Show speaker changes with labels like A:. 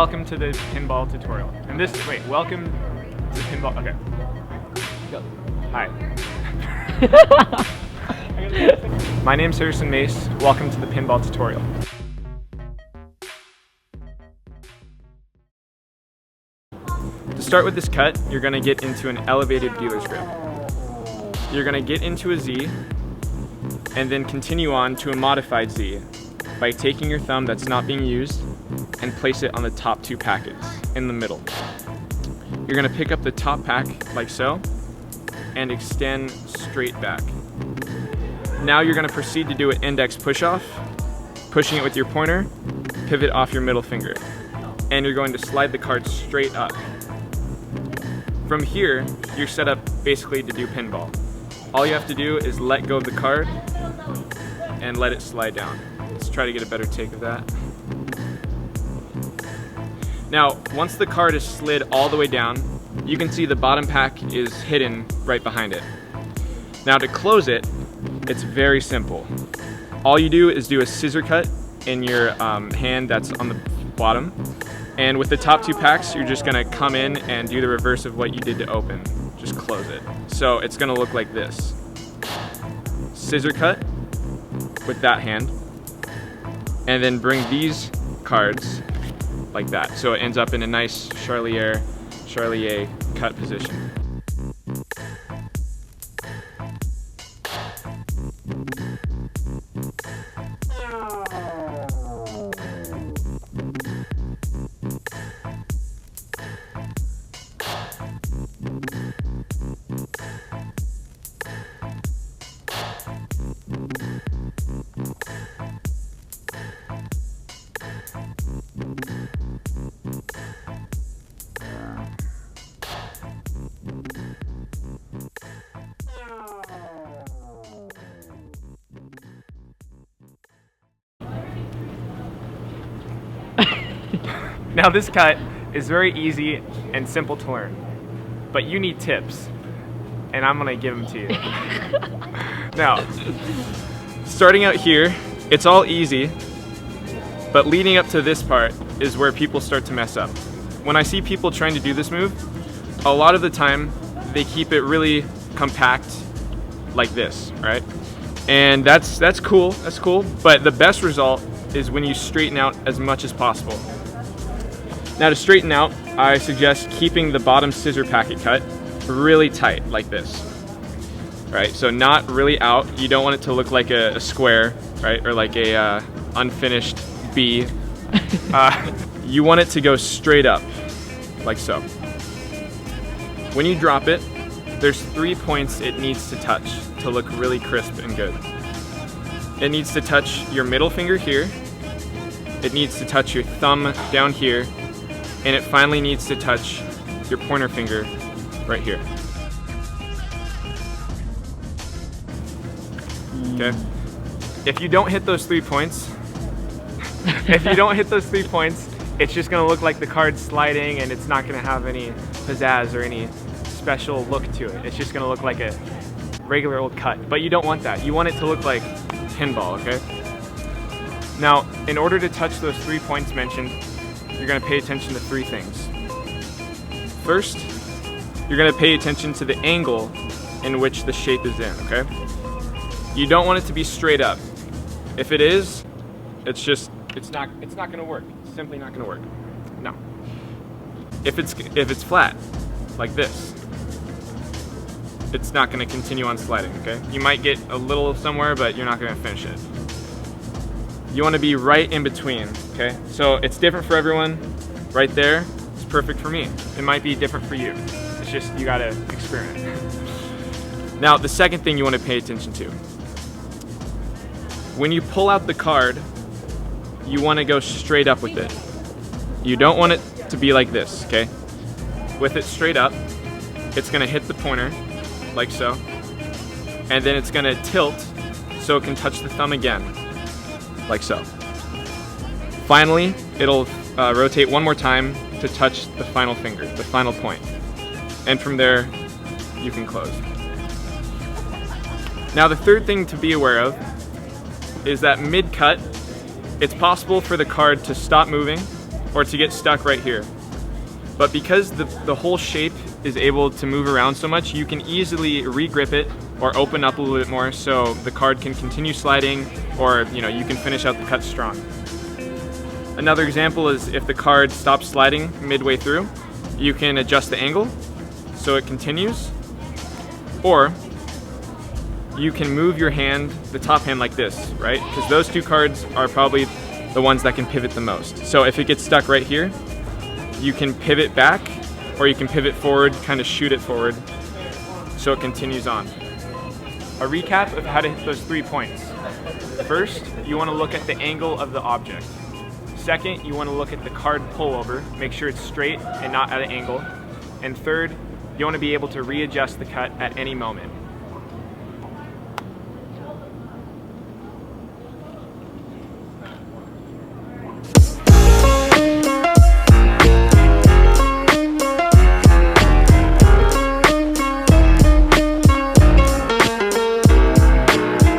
A: welcome to the pinball tutorial. And this, wait, welcome to pinball, okay. Go. Hi. My name's Harrison Mace. Welcome to the pinball tutorial. To start with this cut, you're going to get into an elevated dealer's grip. You're going to get into a Z and then continue on to a modified Z by taking your thumb that's not being used and place it on the top two packets in the middle. You're going to pick up the top pack like so and extend straight back. Now you're going to proceed to do an index push-off, pushing it with your pointer, pivot off your middle finger, and you're going to slide the card straight up. From here, you're set up basically to do pinball. All you have to do is let go of the card and let it slide down. Let's try to get a better take of that. Now, once the card is slid all the way down, you can see the bottom pack is hidden right behind it. Now to close it, it's very simple. All you do is do a scissor cut in your hand that's on the bottom. And with the top two packs, you're just gonna come in and do the reverse of what you did to open. Just close it. So it's gonna look like this. Scissor cut with that hand, and then bring these cards like that. So it ends up in a nice Charlier cut position. Now this cut is very easy and simple to learn, but you need tips, and I'm gonna give them to you. Now, starting out here, it's all easy, but leading up to this part is where people start to mess up. When I see people trying to do this move, a lot of the time they keep it really compact like this, right? And that's cool, but the best result is when you straighten out as much as possible. Now to straighten out, I suggest keeping the bottom scissor packet cut really tight like this, right? So not really out. You don't want it to look like a square, right? Or like a unfinished B. You want it to go straight up, like so. When you drop it, there's 3 points it needs to touch to look really crisp and good. It needs to touch your middle finger here. It needs to touch your thumb down here. And it finally needs to touch your pointer finger right here. Okay? If you don't hit those 3 points, it's just gonna look like the card's sliding and it's not gonna have any pizzazz or any special look to it. It's just gonna look like a regular old cut. But you don't want that. You want it to look like pinball, okay? Now, in order to touch those 3 points mentioned, you're going to pay attention to 3 things. First, you're going to pay attention to the angle in which the shape is in, okay? You don't want it to be straight up. If it is, it's not going to work. It's simply not going to work. No. If it's flat, like this, it's not going to continue on sliding, okay? You might get a little somewhere, but you're not going to finish it. You want to be right in between, okay? So it's different for everyone. Right there, it's perfect for me. It might be different for you. It's just, you gotta experiment. Now, the second thing you want to pay attention to. When you pull out the card, you want to go straight up with it. You don't want it to be like this, okay? With it straight up, it's gonna hit the pointer, like so. And then it's gonna tilt so it can touch the thumb again, like so. Finally, it'll rotate one more time to touch the final finger, the final point. And from there, you can close. Now the third thing to be aware of is that mid-cut, it's possible for the card to stop moving or to get stuck right here. But because the whole shape is able to move around so much, you can easily re-grip it or open up a little bit more so the card can continue sliding, or you can finish out the cut strong. Another example is if the card stops sliding midway through, you can adjust the angle so it continues, or you can move your hand, the top hand, like this, right? Because those two cards are probably the ones that can pivot the most. So if it gets stuck right here, you can pivot back, or you can pivot forward, kind of shoot it forward, so it continues on. A recap of how to hit those 3 points. First, you want to look at the angle of the object. Second, you want to look at the card pullover, make sure it's straight and not at an angle. And third, you want to be able to readjust the cut at any moment.